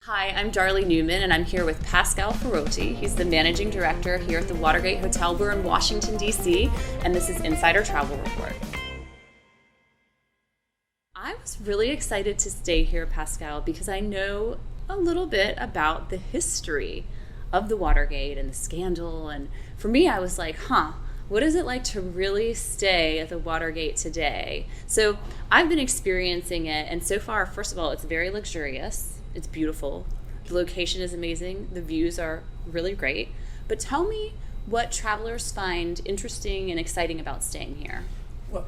Hi, I'm Darley Newman, and I'm here with Pascal Ferrotti. He's the managing director here at the Watergate Hotel. We're in Washington, D.C., and this is Insider Travel Report. I was really excited to stay here, Pascal, because I know a little bit about the history of the Watergate and the scandal. And for me, I was like, what is it like to really stay at the Watergate today? So I've been experiencing it, and so far, first of all, it's very luxurious. It's beautiful. The location is amazing. The views are really great. But tell me what travelers find interesting and exciting about staying here. Well,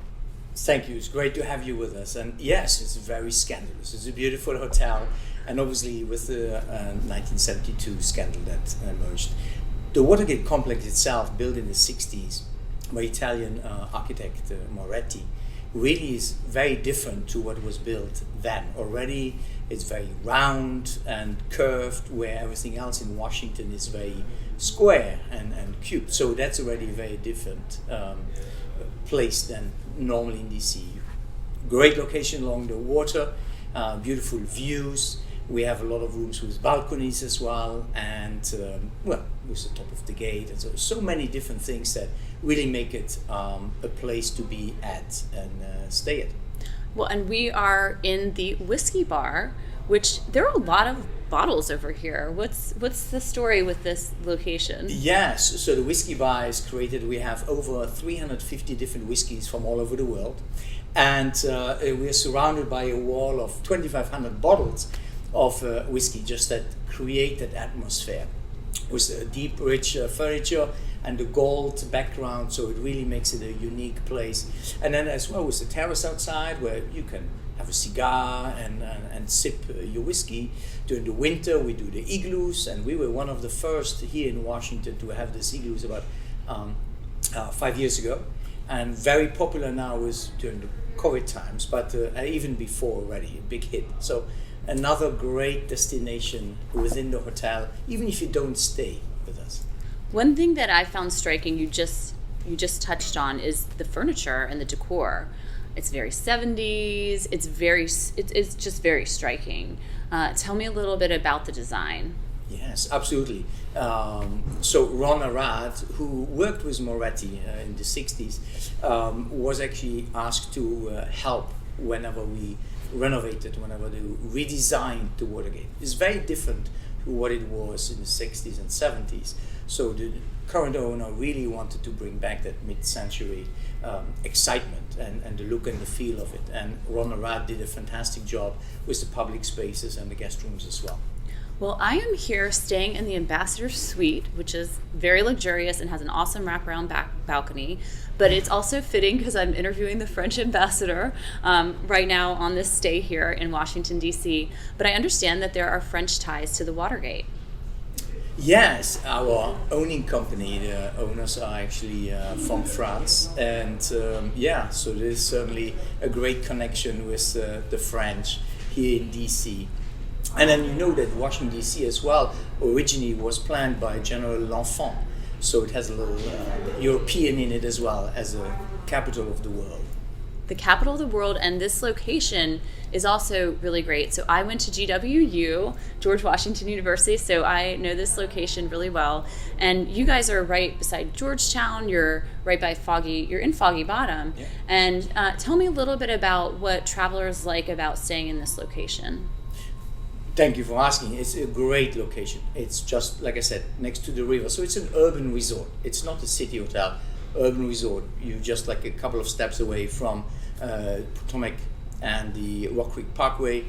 thank you. It's great to have you with us. And yes, it's very scandalous. It's a beautiful hotel. And obviously with the 1972 scandal that emerged. The Watergate complex itself, built in the 60s by Italian architect Moretti, really is very different to what was built then. Already it's very round and curved, where everything else in Washington is very square and cubed. So that's already a very different place than normally in DC. Great location along the water, beautiful views. We have a lot of rooms with balconies as well, and with the top of the gate, and so many different things that really make it a place to be at and stay at. Well, and we are in the whiskey bar, which there are a lot of bottles over here. What's the story with this location? Yes, so the whiskey bar is created. We have over 350 different whiskeys from all over the world, and we are surrounded by a wall of 2,500 bottles of whiskey, just that create that atmosphere with deep, rich furniture and the gold background, so it really makes it a unique place. And then as well with the terrace outside, where you can have a cigar and sip your whiskey. During the winter we do the igloos, and we were one of the first here in Washington to have these igloos about 5 years ago, and very popular now is during the COVID times, but even before already a big hit. So another great destination within the hotel, even if you don't stay with us. One thing that I found striking, you just touched on, is the furniture and the decor. It's very 70s. It's just very striking. Tell me a little bit about the design. Yes, absolutely. So Ron Arad, who worked with Moretti in the 60s, was actually asked to help whenever we renovated, whenever they redesigned the Watergate. It's very different to what it was in the 60s and 70s. So the current owner really wanted to bring back that mid-century excitement and the look and the feel of it. And Ron Arad did a fantastic job with the public spaces and the guest rooms as well. Well, I am here staying in the Ambassador Suite, which is very luxurious and has an awesome wraparound balcony. But it's also fitting because I'm interviewing the French ambassador right now on this stay here in Washington, D.C. But I understand that there are French ties to the Watergate. Yes, our owning company, the owners are actually from France. And so there's certainly a great connection with the French here in D.C. And then you know that Washington, D.C. as well originally was planned by General L'Enfant. So it has a little European in it as well, as a capital of the world. The capital of the world, and this location is also really great. So I went to GWU, George Washington University, so I know this location really well. And you guys are right beside Georgetown. You're right by you're in Foggy Bottom. Yeah. And tell me a little bit about what travelers like about staying in this location. Thank you for asking. It's a great location. It's just, like I said, next to the river. So it's an urban resort. It's not a city hotel, urban resort. You're just like a couple of steps away from Potomac and the Rock Creek Parkway,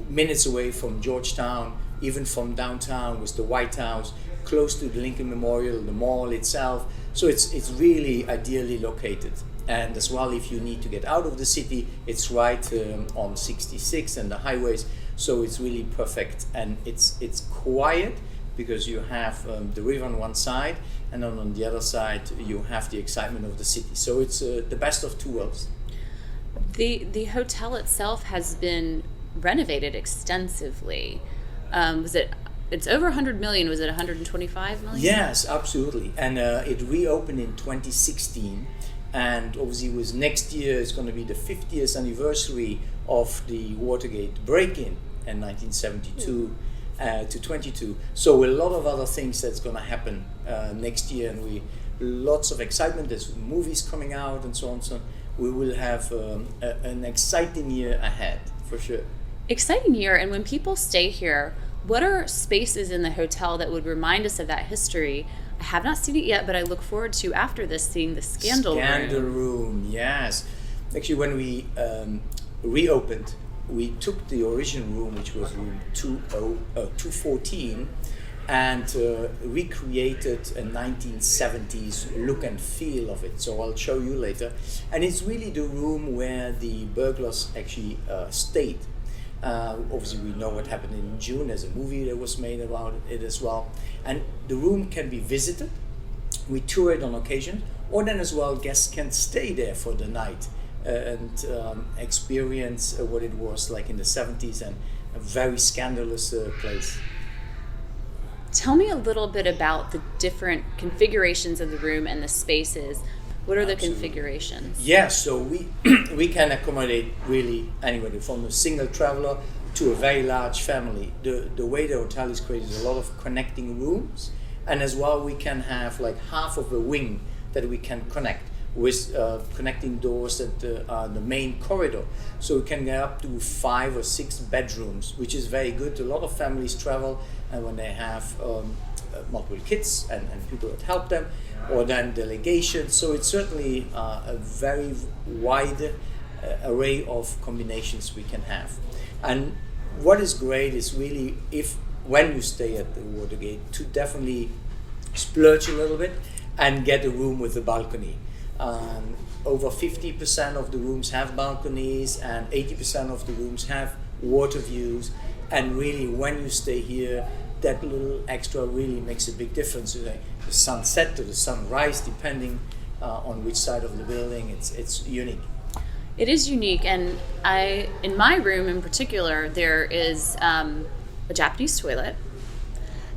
minutes away from Georgetown, even from downtown with the White House, close to the Lincoln Memorial, the mall itself. So it's really ideally located. And as well, if you need to get out of the city, it's right on 66 and the highways. So it's really perfect, and it's quiet because you have the river on one side, and then on the other side you have the excitement of the city. So it's the best of two worlds. The hotel itself has been renovated extensively. It's over 100 million. Was it 125 million? Yes, absolutely. And it reopened in 2016. And obviously, with next year, it's going to be the 50th anniversary of the Watergate break-in in 1972. to 22. So a lot of other things that's going to happen next year, and lots of excitement. There's movies coming out and so on. So we will have an exciting year ahead for sure. Exciting year. And when people stay here, what are spaces in the hotel that would remind us of that history? I have not seen it yet, but I look forward to, after this, seeing the Scandal Room. Yes. Actually, when we reopened, we took the original room, which was room 214, and recreated a 1970s look and feel of it. So I'll show you later. And it's really the room where the burglars actually stayed. Obviously, we know what happened in June. There's a movie that was made about it as well. And the room can be visited. We tour it on occasion. Or then as well, guests can stay there for the night and experience what it was like in the 70s, and a very scandalous place. Tell me a little bit about the different configurations of the room and the spaces. What are the configurations? Yes, so we can accommodate really anybody, from a single traveler to a very large family. The way the hotel is created is a lot of connecting rooms, and as well we can have like half of a wing that we can connect with connecting doors that are the main corridor. So we can get up to 5 or 6 bedrooms, which is very good. A lot of families travel, and when they have multiple kids and people that help them, or then delegations. So it's certainly a very wide array of combinations we can have. And what is great is really, when you stay at the Watergate, to definitely splurge a little bit and get a room with a balcony. Over 50% of the rooms have balconies, and 80% of the rooms have water views. And really, when you stay here, that little extra really makes a big difference. The sunset or the sunrise, depending on which side of the building, it's unique. It is unique, and in my room in particular, there is a Japanese toilet,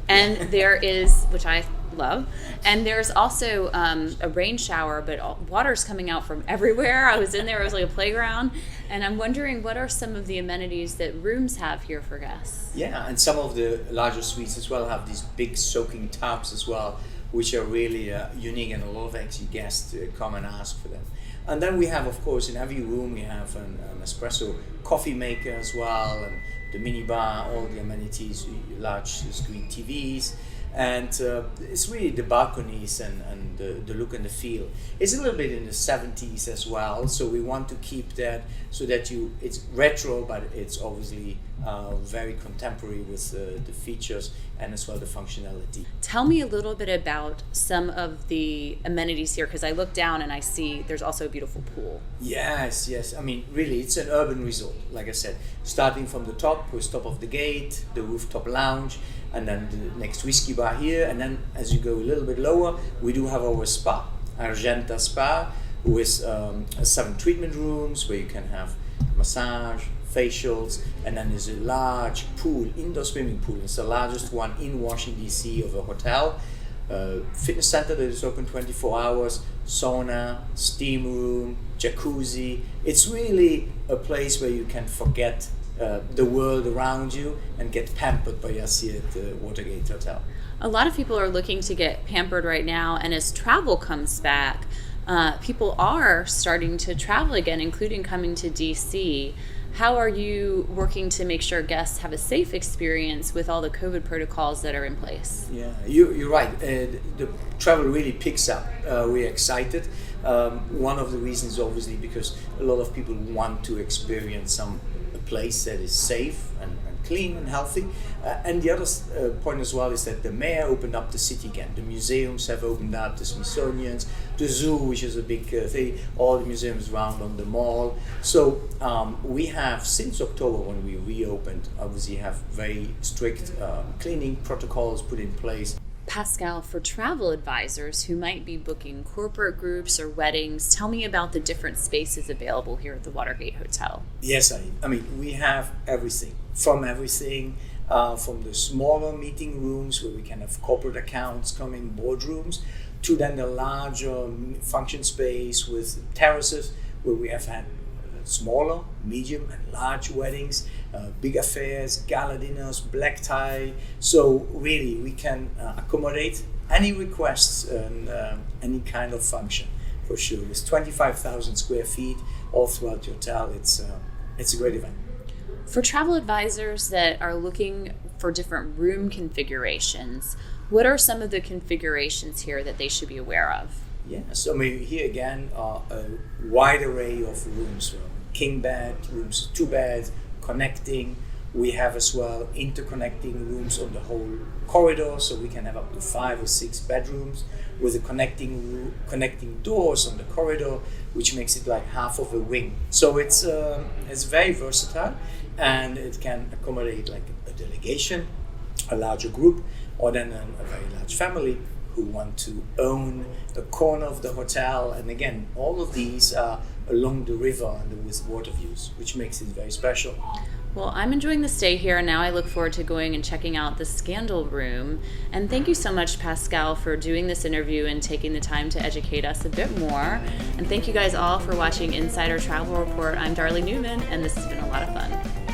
and there is, which I love, and there's also a rain shower, but water's coming out from everywhere. I was in there, it was like a playground, and I'm wondering, what are some of the amenities that rooms have here for guests? Yeah, and some of the larger suites as well have these big soaking tubs as well, which are really unique, and a lot of actually guests come and ask for them. And then we have, of course, in every room we have an espresso coffee maker as well, and the mini bar, all the amenities, large screen TVs. And it's really the balconies and the look and the feel. It's a little bit in the 70s as well, so we want to keep that so that it's retro, but it's obviously very contemporary with the features and as well the functionality. Tell me a little bit about some of the amenities here, because I look down and I see there's also a beautiful pool. Yes. I mean, really, it's an urban resort, like I said, starting from the top with top of the gate, the rooftop lounge, and then the next whiskey bar here, and then as you go a little bit lower, we do have our spa, Argenta Spa, with 7 treatment rooms where you can have massage, facials, and then there's a large pool, indoor swimming pool. It's the largest one in Washington DC of a hotel. Fitness center that is open 24 hours, sauna, steam room, jacuzzi. It's really a place where you can forget the world around you and get pampered by us here at the Watergate Hotel. A lot of people are looking to get pampered right now, and as travel comes back, people are starting to travel again, including coming to DC. How are you working to make sure guests have a safe experience with all the COVID protocols that are in place? Yeah, you're right. The travel really picks up. We're excited. One of the reasons, obviously, because a lot of people want to experience a place that is safe and clean and healthy. And the other point as well is that the mayor opened up the city again. The museums have opened up, the Smithsonian's, the zoo, which is a big thing, all the museums around on the mall. So we have, since October when we reopened, obviously have very strict cleaning protocols put in place. Pascal, for travel advisors who might be booking corporate groups or weddings, tell me about the different spaces available here at the Watergate Hotel. Yes, I mean, we have everything, from the smaller meeting rooms where we can have corporate accounts coming, boardrooms, to then the larger function space with terraces where we have had smaller, medium, and large weddings. big affairs, gala dinners, black tie. So really, we can accommodate any requests and any kind of function, for sure. With 25,000 square feet all throughout the hotel, it's a great event. For travel advisors that are looking for different room configurations, what are some of the configurations here that they should be aware of? Yeah, so maybe here again are a wide array of rooms, from king bed, rooms 2 beds, connecting. We have as well interconnecting rooms on the whole corridor, so we can have up to 5 or 6 bedrooms with the connecting doors on the corridor, which makes it like half of a wing. So it's very versatile, and it can accommodate like a delegation, a larger group, or then a very large family who want to own a corner of the hotel. And again, all of these are along the river and with water views, which makes it very special. Well, I'm enjoying the stay here, and now I look forward to going and checking out the Scandal Room. And thank you so much, Pascal, for doing this interview and taking the time to educate us a bit more. And thank you guys all for watching Insider Travel Report. I'm Darlene Newman, and this has been a lot of fun.